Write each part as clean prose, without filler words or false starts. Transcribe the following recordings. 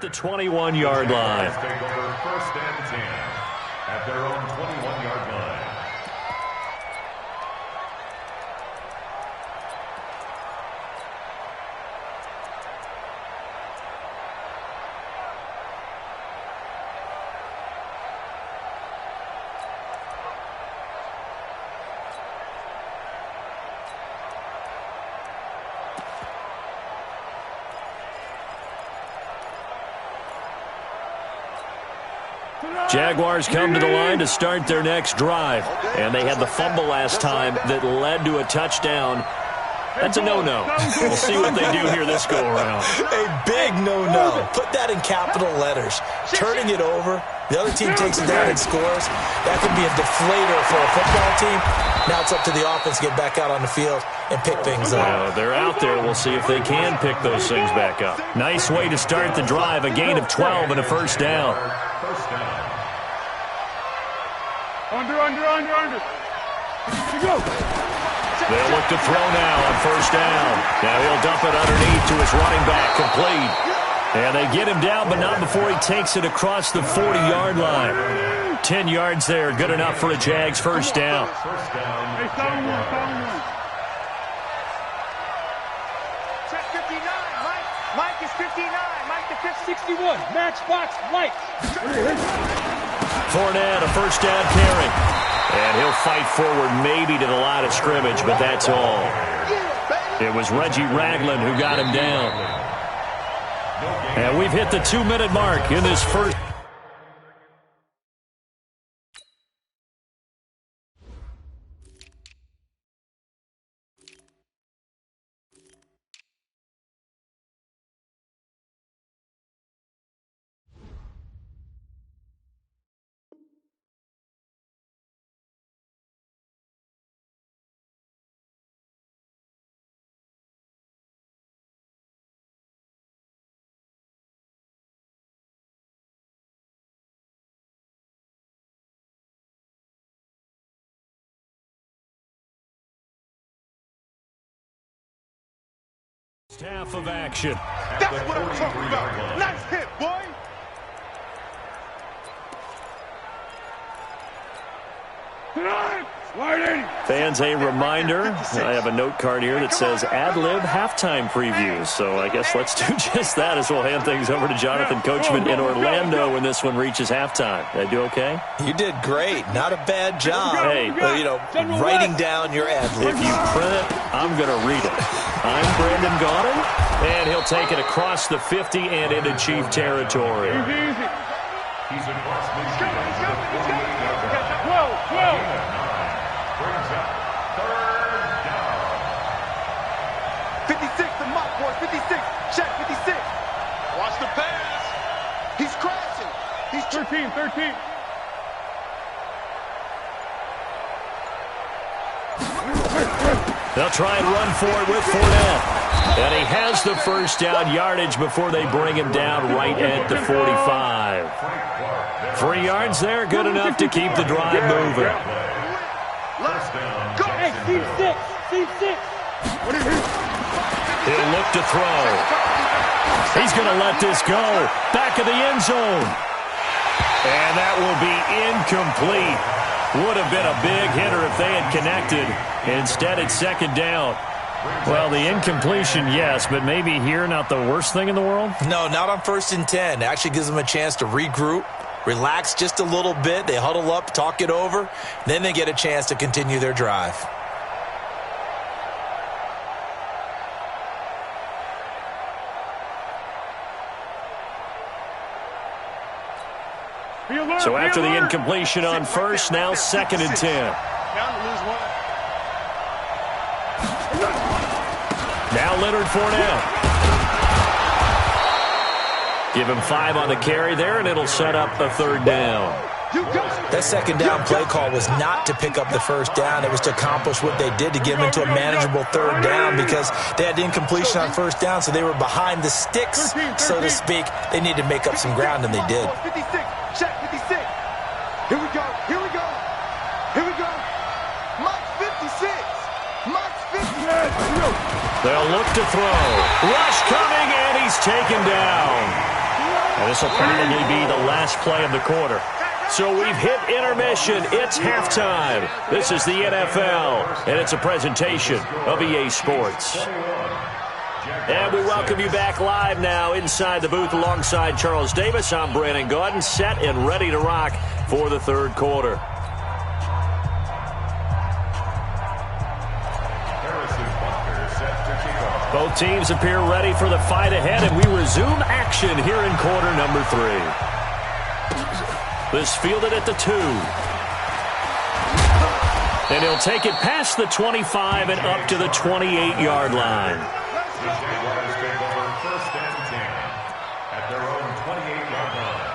the 21-yard line. Take over 1st and 10 at their own 21-yard line. Jaguars come to the line to start their next drive. And they had the fumble last time that led to a touchdown. That's a no-no. We'll see what they do here this go-around. A big no-no. Put that in capital letters. Turning it over, the other team takes it down and scores. That could be a deflator for a football team. Now it's up to the offense to get back out on the field and pick things up. They're out there. We'll see if they can pick those things back up. Nice way to start the drive. A gain of 12 and a first down. Under. Go. They'll look to throw now on first down. Now he'll dump it underneath to his running back, complete. And they get him down, but not before he takes it across the 40-yard line. 10 yards there, good enough for a Jags first down. Hey, sound one. Check 59, Mike. Mike is 59. Mike the 61. Matchbox lights. Fournette, a first down carry. And he'll fight forward maybe to the line of scrimmage, but that's all. It was Reggie Ragland who got him down. And we've hit the 2-minute mark in this first. Half of action. That's what I'm talking about. Nice hit, boy. Fans, a reminder, I have a note card here that says ad-lib halftime previews. So I guess let's do just that as we'll hand things over to Jonathan Coachman in Orlando when this one reaches halftime. Did I do okay? You did great. Not a bad job. Hey, writing down your ad-lib. If you print it, I'm going to read it. I'm Brandon Gaudin, and he'll take it across the 50 and into Chief territory. He's across midfield. 12. Brings up 3rd down. 56, the mock boy. 56. Check 56. Watch the pass. He's crashing. He's 13. They'll try and run for it with Fournette. And he has the first down yardage before they bring him down right at the 45. 3 yards there, good enough to keep the drive moving. Hey, C6. He'll look to throw. He's going to let this go. Back of the end zone. And that will be incomplete. Would have been a big hitter if they had connected. Instead, it's second down. Well, the incompletion, yes, but maybe here not the worst thing in the world? No, not on 1st and 10. It actually gives them a chance to regroup, relax just a little bit. They huddle up, talk it over. Then they get a chance to continue their drive. So after the incompletion on first, now 2nd and 10. Now Leonard Fournette. Give him 5 on the carry there, and it'll set up a 3rd down. That second down play call was not to pick up the first down. It was to accomplish what they did to get them into a manageable 3rd down because they had incompletion on first down, so they were behind the sticks, so to speak. They needed to make up some ground, and they did. 56. Check 56. Here we go. Mike's 56. Mike's 56. They'll look to throw. Rush coming, and he's taken down. And this will probably be the last play of the quarter. So we've hit intermission. It's halftime. This is the NFL, and it's a presentation of EA Sports. And we welcome you back live now inside the booth alongside Charles Davis. I'm Brandon Gaudin, set and ready to rock for the third quarter. Both teams appear ready for the fight ahead, and we resume action here in quarter number 3. This fielded at the 2. And he'll take it past the 25 and up to the 28-yard line. The Jaguars take over first and 10 at their own 28-yard line.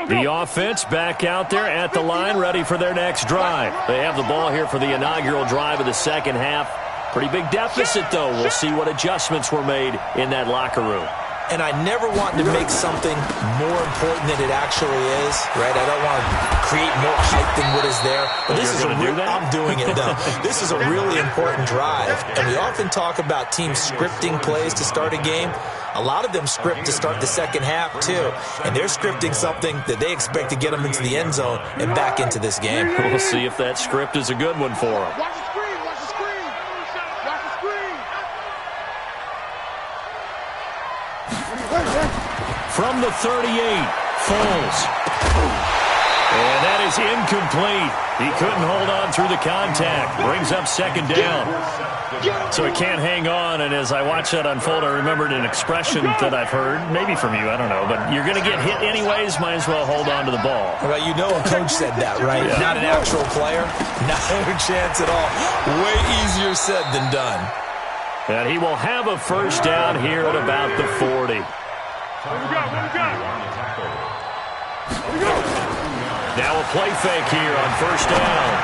The offense back out there at the line, ready for their next drive. They have the ball here for the inaugural drive of the second half. Pretty big deficit, though. We'll see what adjustments were made in that locker room. And I never want to make something more important than it actually is, right? I don't want to create more hype than what is there. But this is I'm doing it, though. This is a really important drive. And we often talk about teams scripting plays to start a game. A lot of them script to start the second half, too. And they're scripting something that they expect to get them into the end zone and back into this game. We'll see if that script is a good one for them. Watch the screen, watch the screen. Watch the screen. From the 38, Foles. And that is incomplete. He couldn't hold on through the contact. Brings up second down. So he can't hang on, and as I watched that unfold, I remembered an expression that I've heard, maybe from you, I don't know, but you're going to get hit anyways, might as well hold on to the ball. Well, you know a coach said that, right? Yeah. Not an actual player. No chance at all. Way easier said than done. And he will have a first down here at about the 40. Now a play fake here on first down.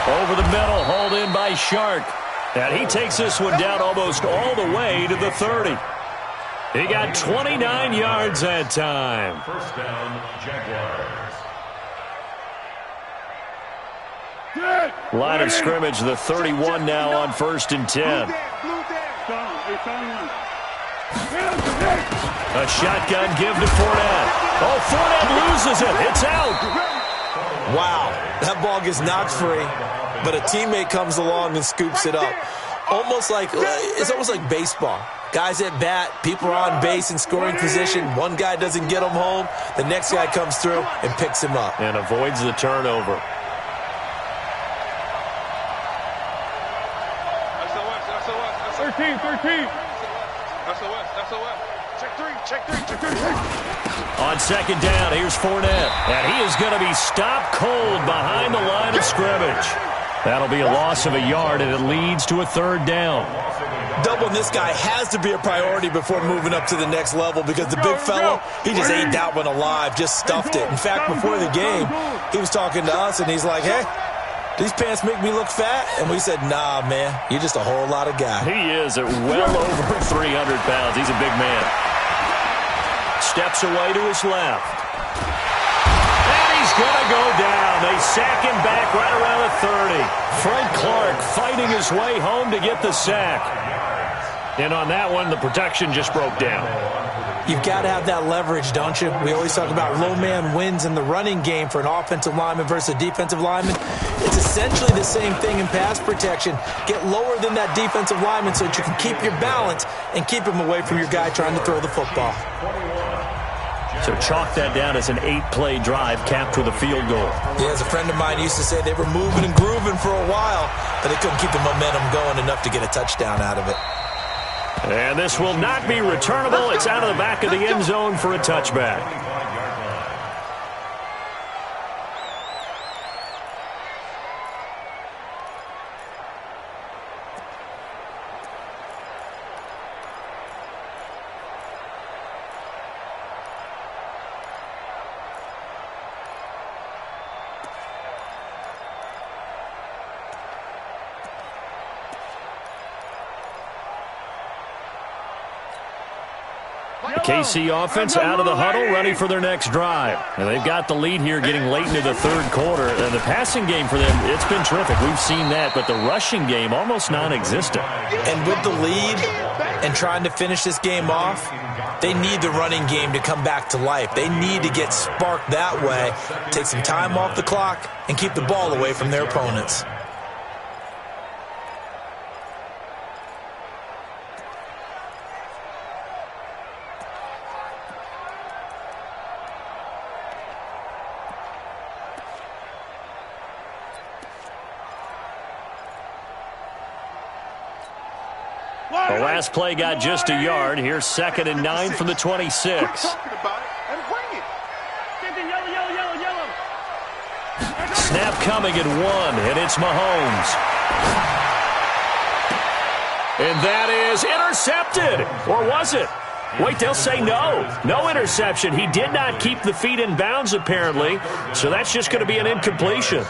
Over the middle, hauled in by Shark. And he takes this one down almost all the way to the 30. He got 29 yards that time. First down, Jaguars. Line of scrimmage, the 31 now on first and 10. A shotgun give to Fournette. Oh, Fournette loses it. It's out. Wow, that ball gets knocked free, but a teammate comes along and scoops it up. It's almost like baseball. Guys at bat, people are on base in scoring position. One guy doesn't get him home. The next guy comes through and picks him up. And avoids the turnover. SOS. 13. SOS. Check three. On second down, here's Fournette. And he is going to be stopped cold behind the line of scrimmage. That'll be a loss of a yard, and it leads to a third down. Doubling this guy has to be a priority before moving up to the next level because the big fella, he just ate that one alive, just stuffed it. In fact, before the game, he was talking to us, and he's like, hey, these pants make me look fat? And we said, nah, man, you're just a whole lot of guy. He is at well over 300 pounds. He's a big man. Steps away to his left. And he's going to go down. They sack him back right around the 30. Frank Clark fighting his way home to get the sack. And on that one, the protection just broke down. You've got to have that leverage, don't you? We always talk about low man wins in the running game for an offensive lineman versus a defensive lineman. It's essentially the same thing in pass protection. Get lower than that defensive lineman so that you can keep your balance and keep him away from your guy trying to throw the football. So chalk that down as an 8-play drive capped with a field goal. Yeah, as a friend of mine used to say, they were moving and grooving for a while, but they couldn't keep the momentum going enough to get a touchdown out of it. And this will not be returnable. It's out of the back of the end zone for a touchback. The KC offense out of the huddle, ready for their next drive. And they've got the lead here getting late into the third quarter. And the passing game for them, it's been terrific. We've seen that. But the rushing game, almost non-existent. And with the lead and trying to finish this game off, they need the running game to come back to life. They need to get sparked that way, take some time off the clock, and keep the ball away from their opponents. The last play got just a yard. Here's 2nd and 9 from the 26. Snap coming at 1, and it's Mahomes. And that is intercepted. Or was it? Wait, they'll say no. No interception. He did not keep the feet in bounds, apparently. So that's just going to be an incompletion.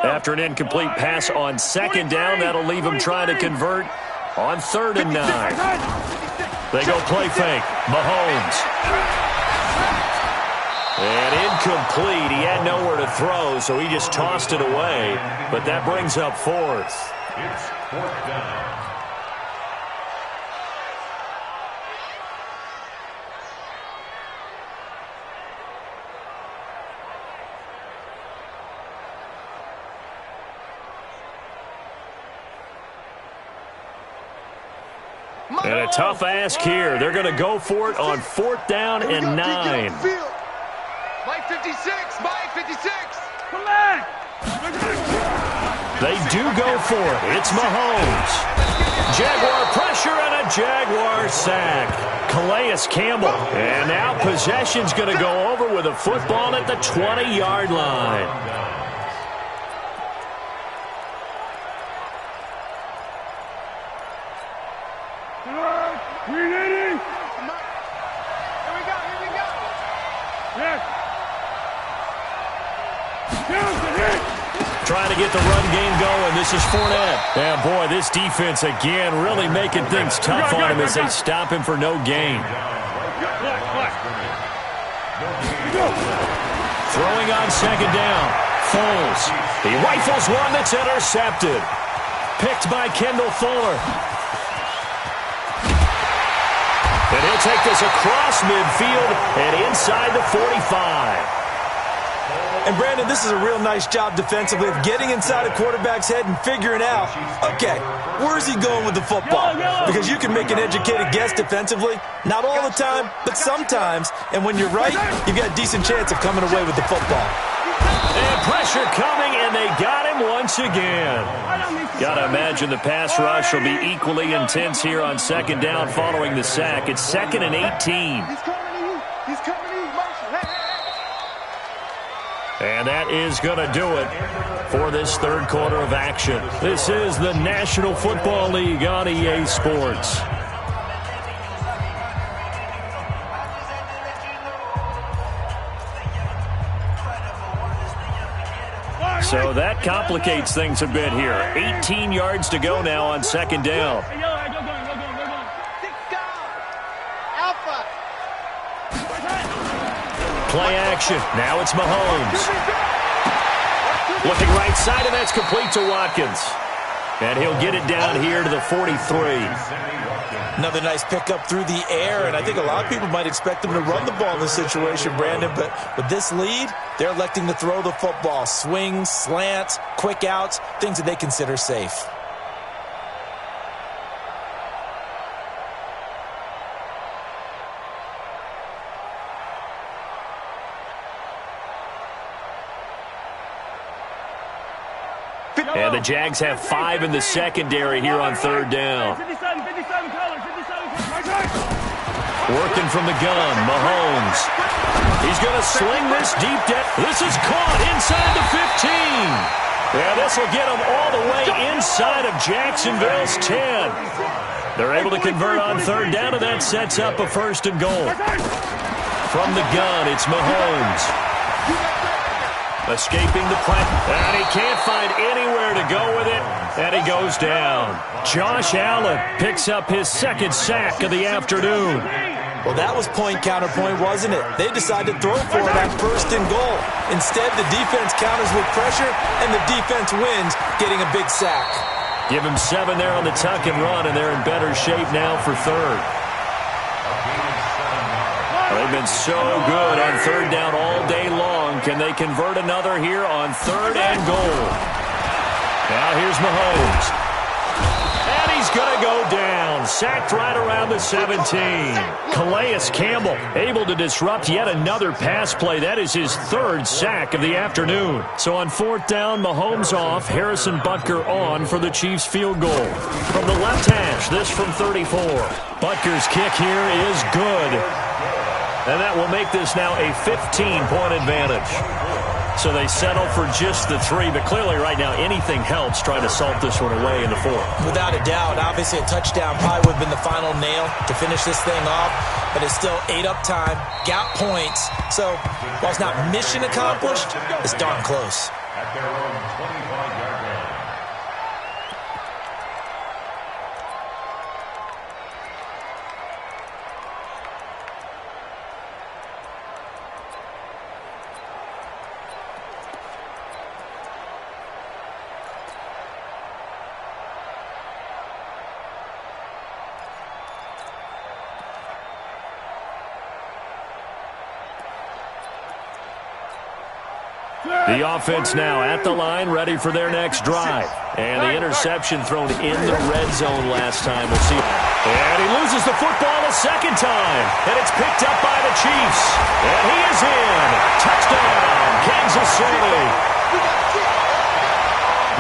After an incomplete pass on 2nd down, that'll leave him trying to convert on 3rd and 9. They go play fake. Mahomes. And incomplete. He had nowhere to throw, so he just tossed it away. But that brings up 4th. It's 4th down. And a tough ask here. They're going to go for it on 4th down and 9. Mike 56, Mike 56. Come back. They do go for it. It's Mahomes. Jaguar pressure and a Jaguar sack. Calais Campbell. And now possession's going to go over with a football at the 20-yard line. Trying to get the run game going. This is Fournette. And, boy, this defense, again, really making things tough on him as they stop him for no gain. Throwing on 2nd down. Foles. He rifles one that's intercepted. Picked by Kendall Fuller. And he'll take this across midfield and inside the 45. And, Brandon, this is a real nice job defensively of getting inside a quarterback's head and figuring out, okay, where's he going with the football? Because you can make an educated guess defensively, not all the time, but sometimes. And when you're right, you've got a decent chance of coming away with the football. And pressure coming, and they got him once again. Got to imagine the pass rush will be equally intense here on 2nd down following the sack. It's 2nd and 18. He's coming to you. He's coming to you. Motion. Hey. And that is going to do it for this third quarter of action. This is the National Football League on EA Sports. So that complicates things a bit here. 18 yards to go now on 2nd down. Play action. Now it's Mahomes. Looking right side, and that's complete to Watkins. And he'll get it down here to the 43. Another nice pickup through the air, and I think a lot of people might expect them to run the ball in this situation, Brandon, but with this lead, they're electing to throw the football. Swings, slants, quick outs, things that they consider safe. And the Jags have 5 in the secondary here on 3rd down. Working from the gun, Mahomes. He's going to sling this deep down. This is caught inside the 15. And this will get them all the way inside of Jacksonville's 10. They're able to convert on third down, and that sets up a first and goal. From the gun, it's Mahomes. Escaping the press, and he can't find anywhere to go with it, and he goes down. Josh Allen picks up his second sack of the afternoon. Well, that was point counterpoint, wasn't it? They decided to throw for it on first and goal. Instead, the defense counters with pressure, and the defense wins, getting a big sack. Give him 7 there on the tuck and run, and they're in better shape now for third. They've been so good on third down all day long. Can they convert another here on third and goal? Now here's Mahomes. And he's going to go down. Sacked right around the 17. Calais Campbell able to disrupt yet another pass play. That is his third sack of the afternoon. So on fourth down, Mahomes off. Harrison Butker on for the Chiefs field goal. From the left hash, this from 34. Butker's kick here is good. And that will make this now a 15-point advantage. So they settle for just the 3, but clearly right now anything helps trying to salt this one away in the 4th. Without a doubt, obviously a touchdown probably would have been the final nail to finish this thing off, but it's still 8 up time, got points. So while it's not mission accomplished, it's darn close. At their own 25-yard line. The offense now at the line, ready for their next drive. And the interception thrown in the red zone last time. We'll see. And he loses the football a second time. And it's picked up by the Chiefs. And he is in. Touchdown, Kansas City.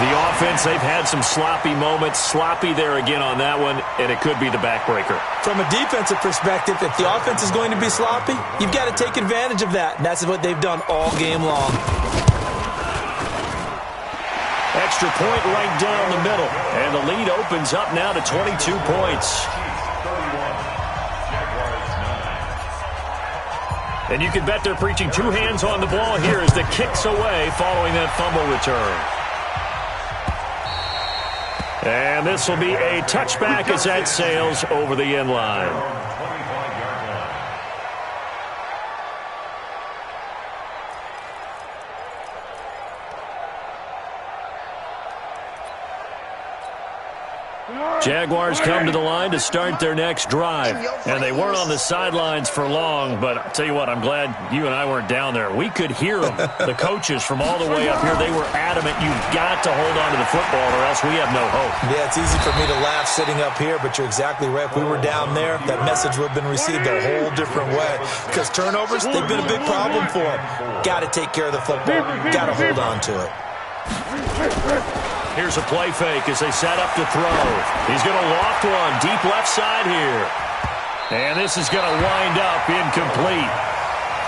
The offense, they've had some sloppy moments. Sloppy there again on that one, and it could be the backbreaker. From a defensive perspective, if the offense is going to be sloppy, you've got to take advantage of that. And that's what they've done all game long. Extra point right down the middle. And the lead opens up now to 22 points. And you can bet they're preaching 2 hands on the ball here as the kick's away following that fumble return. And this will be a touchback as that sails over the end line. Jaguars come to the line to start their next drive. And they weren't on the sidelines for long, but I'll tell you what, I'm glad you and I weren't down there. We could hear them, the coaches from all the way up here. They were adamant, you've got to hold on to the football or else we have no hope. Yeah, it's easy for me to laugh sitting up here, but you're exactly right. If we were down there, that message would have been received a whole different way. Because turnovers, they've been a big problem for them. Got to take care of the football. Got to hold on to it. Here's a play fake as they set up to throw. He's going to loft one deep left side here. And this is going to wind up incomplete.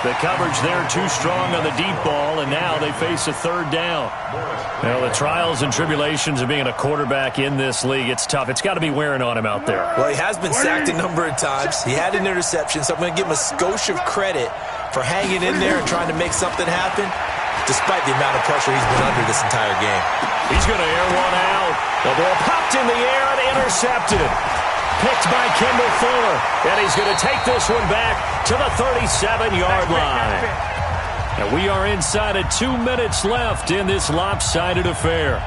The coverage there too strong on the deep ball, and now they face a third down. Well, the trials and tribulations of being a quarterback in this league, it's tough. It's got to be wearing on him out there. Well, he has been sacked a number of times. He had an interception, so I'm going to give him a skosh of credit for hanging in there and trying to make something happen, despite the amount of pressure he's been under this entire game. He's going to air one out. The ball popped in the air and intercepted. Picked by Kendall Fuller. And he's going to take this one back to the 37-yard line. And we are inside of 2 minutes left in this lopsided affair.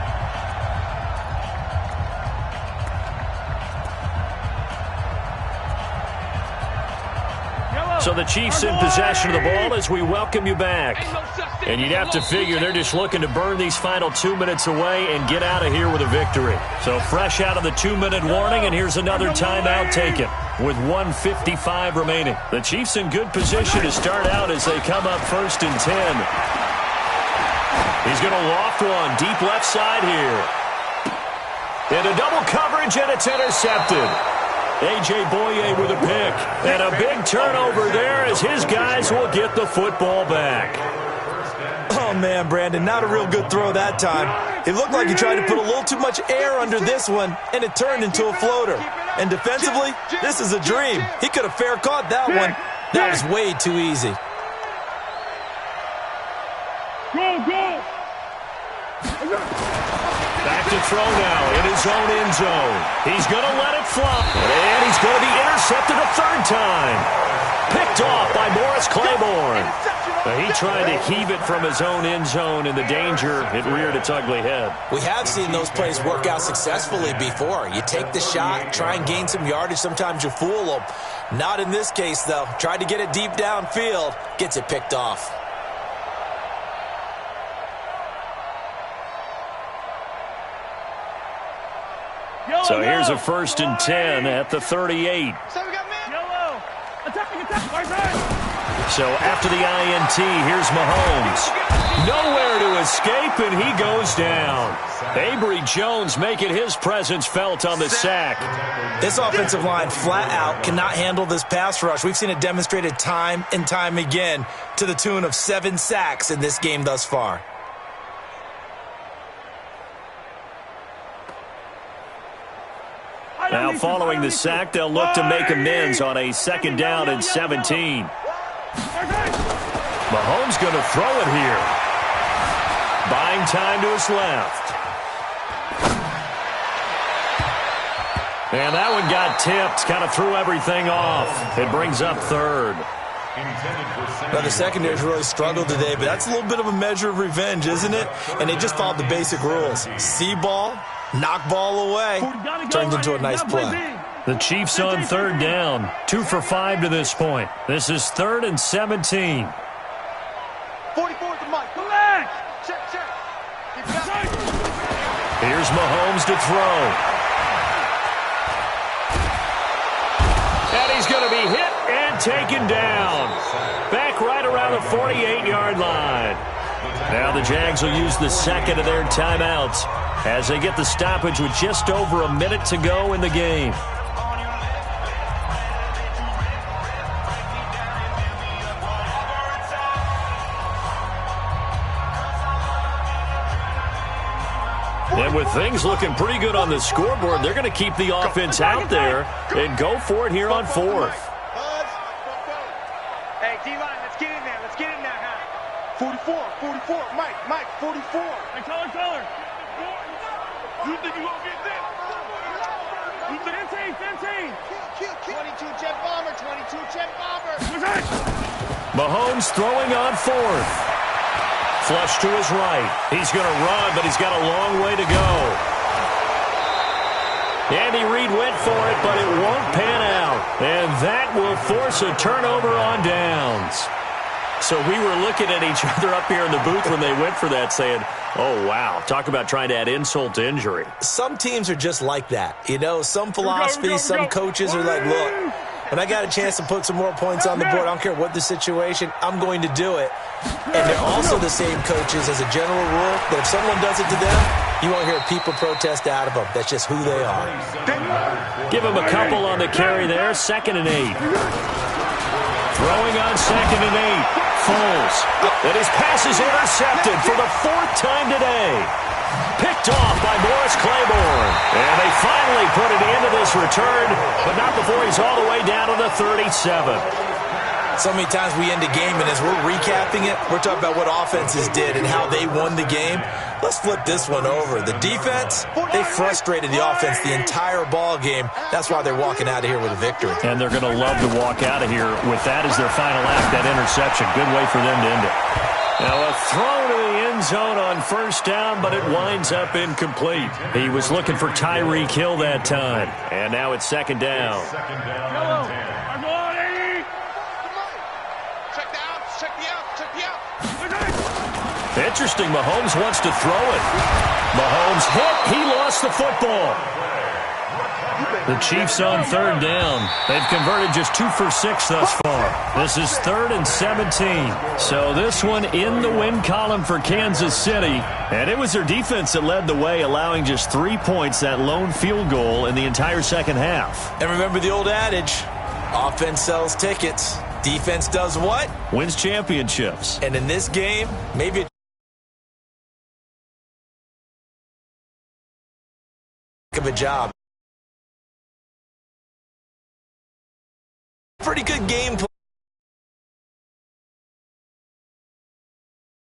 So the Chiefs in possession of the ball as we welcome you back. And you'd have to figure they're just looking to burn these final 2 minutes away and get out of here with a victory. So fresh out of the 2-minute warning, and here's another timeout taken with 1:55 remaining. The Chiefs in good position to start out as they come up 1st and 10. He's going to loft one deep left side here. Into double coverage, and it's intercepted. A.J. Boye with a pick. And a big turnover there as his guys will get the football back. Oh, man, Brandon, not a real good throw that time. It looked like he tried to put a little too much air under this one, and it turned into a floater. And defensively, this is a dream. He could have fair caught that one. That was way too easy. Go! Back to throw now in his own end zone. He's going to let it fly. And he's going to be intercepted a third time. Picked off by Morris Claiborne. He tried to heave it from his own end zone, and the danger, it reared its ugly head. We have seen those plays work out successfully before. You take the shot, try and gain some yardage. Sometimes you fool them. Not in this case, though. Tried to get it deep downfield. Gets it picked off. So here's a 1st and 10 at the 38. So after the INT, here's Mahomes. Nowhere to escape, and he goes down. Avery Jones making his presence felt on the sack. This offensive line flat out cannot handle this pass rush. We've seen it demonstrated time and time again to the tune of 7 sacks in this game thus far. Now following the sack, they'll look to make amends on a 2nd down and 17. Mahomes going to throw it here. Buying time to his left. And that one got tipped, kind of threw everything off. It brings up 3rd. Now, the secondary's really struggled today, but that's a little bit of a measure of revenge, isn't it? And they just followed the basic rules. See ball, knock ball away. Turns into a nice play. The Chiefs on 3rd down. 2 for 5 to this point. This is 3rd and 17. 44 to Mike. Come back. Check. Here's Mahomes to throw. And he's going to be hit and taken down. Back right around the 48-yard line. Now the Jags will use the 2nd of their timeouts as they get the stoppage with just over a minute to go in the game. And with things looking pretty good on the scoreboard, they're going to keep the offense out there and go for it here on 4th. Hey, D-line, let's get in there. Let's get in there, huh? 44. Mike, 44. Hey, color. You think you gonna get this? 15. 22 jet bomber. Mahomes throwing on 4th. Flush to his right. He's going to run, but he's got a long way to go. Andy Reid went for it, but it won't pan out. And that will force a turnover on downs. So we were looking at each other up here in the booth when they went for that, saying, oh, wow, talk about trying to add insult to injury. Some teams are just like that. You know, some philosophies, some coaches are like, look, when I got a chance to put some more points on the board, I don't care what the situation, I'm going to do it. And they're also the same coaches as a general rule that if someone does it to them, you won't hear people protest out of them. That's just who they are. Give him a couple on the carry there. 2nd and 8. Throwing on 2nd and 8. Foles. And his pass is intercepted for the 4th time today. Picked off by Morris Claiborne. And they finally put an end to this return, but not before he's all the way down to the 37. So many times we end a game, and as we're recapping it, we're talking about what offenses did and how they won the game. Let's flip this one over. The defense, they frustrated the offense the entire ball game. That's why they're walking out of here with a victory. And they're going to love to walk out of here with that as their final act, that interception. Good way for them to end it. Now a throw to the end zone on 1st down, but it winds up incomplete. He was looking for Tyreek Hill that time. And now it's 2nd down. Interesting, Mahomes wants to throw it. Mahomes hit, he lost the football. The Chiefs on 3rd down. They've converted just 2 for 6 thus far. This is 3rd and 17. So this one in the win column for Kansas City. And it was their defense that led the way, allowing just 3 points, that lone field goal in the entire 2nd half. And remember the old adage, offense sells tickets. Defense does what? Wins championships. And in this game, maybe of a job. Pretty good game plan.